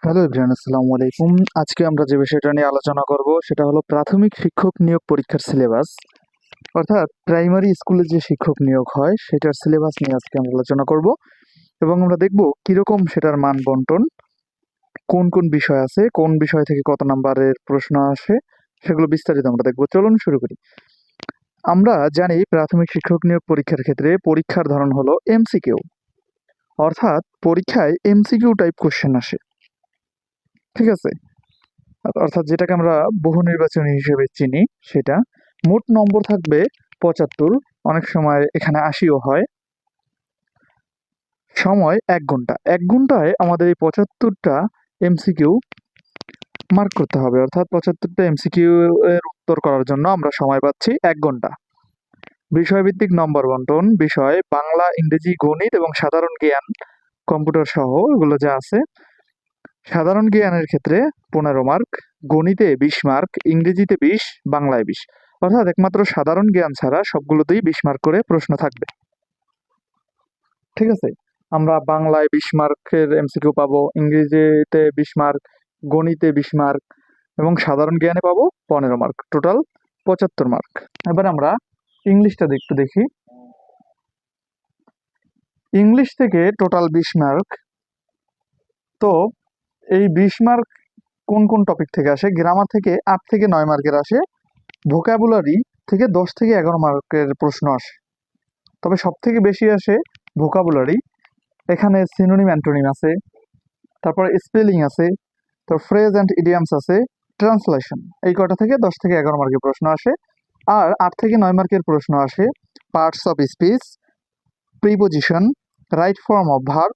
Hello everyone, আসসালামু আলাইকুম। আজকে আমরা যে বিষয়টা নিয়ে আলোচনা করব সেটা হলো প্রাথমিক শিক্ষক নিয়োগ পরীক্ষার সিলেবাস। অর্থাৎ প্রাইমারি স্কুলে যে শিক্ষক নিয়োগ হয় সেটার সিলেবাস নিয়ে আজকে আমরা আলোচনা করব এবং আমরা দেখব কিরকম সেটার মান বন্টন, কোন কোন বিষয় আছে, কোন বিষয় থেকে কত নাম্বারের প্রশ্ন আসে, সেগুলো বিস্তারিত আমরা দেখব। চলুন শুরু করি। আমরা জানি প্রাথমিক শিক্ষক নিয়োগ পরীক্ষার ক্ষেত্রে পরীক্ষার ধরন হলো এমসিকিউ, অর্থাৎ পরীক্ষায় এমসিকিউ টাইপ কোশ্চেন আসে। ঠিক আছে, অর্থাৎ যেটাকে আমরা বহু নির্বাচনী হিসেবে চিনি সেটা। মোট নম্বর থাকবে ৭৫, অনেক সময় এখানে ৮০ও হয়। সময় ১ ঘন্টা। ১ ঘন্টায় আমাদের এই ৭৫টা এমসিকিউ মার্ক করতে হবে, অর্থাৎ ৭৫টা এমসিকিউ এর উত্তর করার জন্য আমরা সময় পাচ্ছি ১ ঘন্টা। বিষয়ভিত্তিক নম্বর বন্টন: বিষয় বাংলা, ইংরেজি, গণিত এবং সাধারণ জ্ঞান, কম্পিউটার সহ এগুলো যা আছে। সাধারণ জ্ঞানের ক্ষেত্রে ১৫ মার্ক, গণিতে ২০ মার্ক, ইংরেজিতে ২০, বাংলায় ২০। অর্থাৎ একমাত্র সাধারণ জ্ঞান ছাড়া সবগুলোতেই ২০ মার্ক করে প্রশ্ন থাকবে। ঠিক আছে, আমরা বাংলায় ২০ মার্কের এমসিকিউ পাবো, ইংরেজিতে ২০ মার্ক, গণিতে ২০ মার্ক এবং সাধারণ জ্ঞানে পাবো ১৫ মার্ক, টোটাল ৭৫ মার্ক। এবার আমরা ইংলিশটা একটু দেখি। ইংলিশ থেকে টোটাল ২০ মার্ক। তো এই ২০ মার্ক কোন কোন টপিক থেকে আসে? গ্রামার থেকে ৮ থেকে ৯ মার্কের আসে, ভোকাবুলারি থেকে ১০ থেকে ১১ মার্কের প্রশ্ন আসে। তবে সব থেকে বেশি আসে ভোকাবুলারি। এখানে সিনোনিম, অ্যান্টোনিম আছে, তারপর স্পেলিং আছে, তো ফ্রেজ অ্যান্ড ইডিয়ামস আছে, ট্রান্সলেশন। এই কটা থেকে ১০ থেকে ১১ মার্কের প্রশ্ন আসে। আর ৮ থেকে ৯ মার্কের প্রশ্ন আসে parts of speech, preposition, right form of verb,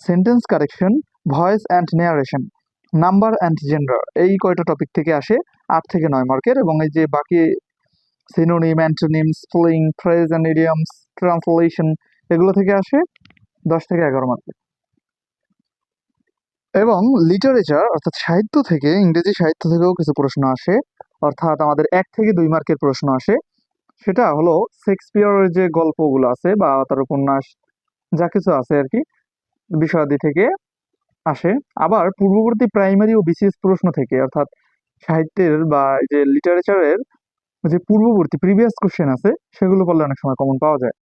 sentence correction, voice and narration, number and gender. এই কয়টা টপিক থেকে আসে ৮ থেকে ৯ মার্কের। এবং এই যে বাকি synonym, antonym, spelling, phrase and idioms, translation, এগুলো থেকে আসে ১০ থেকে ১১ মার্কের। এবং লিটারেচার অর্থাৎ সাহিত্য থেকে, ইংরেজি সাহিত্য থেকেও কিছু প্রশ্ন আসে, অর্থাৎ আমাদের ১ থেকে ২ মার্কের প্রশ্ন আসে। সেটা হলো শেক্সপিয়রের যে গল্পগুলো আছে বা তার উপন্যাস যা কিছু আছে আর কি, বিষয়াদি থেকে আসে। আবার পূর্ববর্তী প্রাইমারি ও বিসিএস প্রশ্ন থেকে, অর্থাৎ সাহিত্যের বা এই যে লিটারেচারের যে পূর্ববর্তী প্রিভিয়াস কোশ্চেন আছে সেগুলো করলে অনেক সময় কমন পাওয়া যায়।